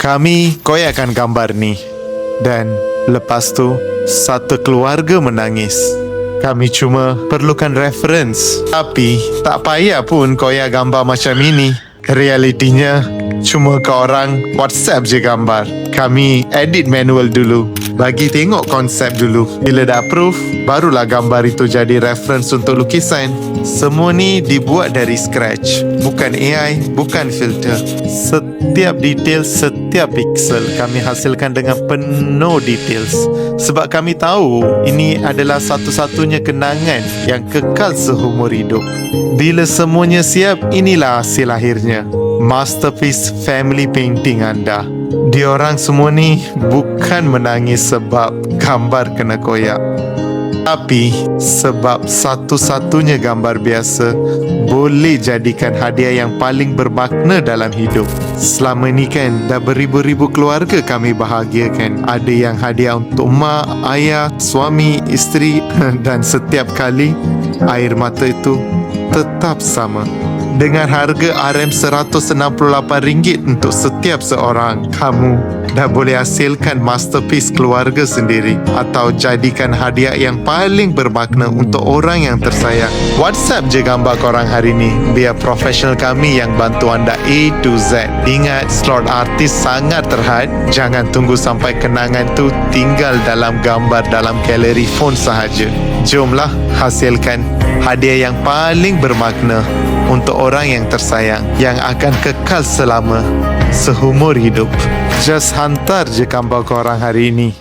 Kami koyakkan gambar ni. Dan lepas tu, satu keluarga menangis. Kami cuma perlukan reference. Tapi, tak payah pun koyak gambar macam ini. Realitinya, cuma korang WhatsApp je gambar. Kami edit manual dulu. Bagi tengok konsep dulu. Bila dah approve, barulah gambar itu jadi reference untuk lukisan. Semua ni dibuat dari scratch. Bukan AI, bukan filter. Setiap detail, setiap pixel kami hasilkan dengan penuh details. Sebab kami tahu ini adalah satu-satunya kenangan yang kekal seumur hidup. Bila semuanya siap, inilah hasil akhirnya. Masterpiece family painting anda. Diorang semua ni bukan menangis sebab gambar kena koyak, tapi sebab satu-satunya gambar biasa boleh jadikan hadiah yang paling bermakna dalam hidup. Selama ni kan dah beribu-ribu keluarga kami bahagiakan. Ada yang hadiah untuk mak, ayah, suami, isteri dan setiap kali air mata itu tetap sama. Dengan harga RM168 untuk setiap seorang, kamu dah boleh hasilkan masterpiece keluarga sendiri atau jadikan hadiah yang paling bermakna untuk orang yang tersayang. WhatsApp je gambar korang hari ni, biar profesional kami yang bantu anda A to Z. Ingat, slot artis sangat terhad. Jangan tunggu sampai kenangan tu tinggal dalam gambar dalam galeri phone sahaja. Jomlah hasilkan hadiah yang paling bermakna untuk orang yang tersayang, yang akan kekal selama seumur hidup. Just hantar je gambar korang hari ini.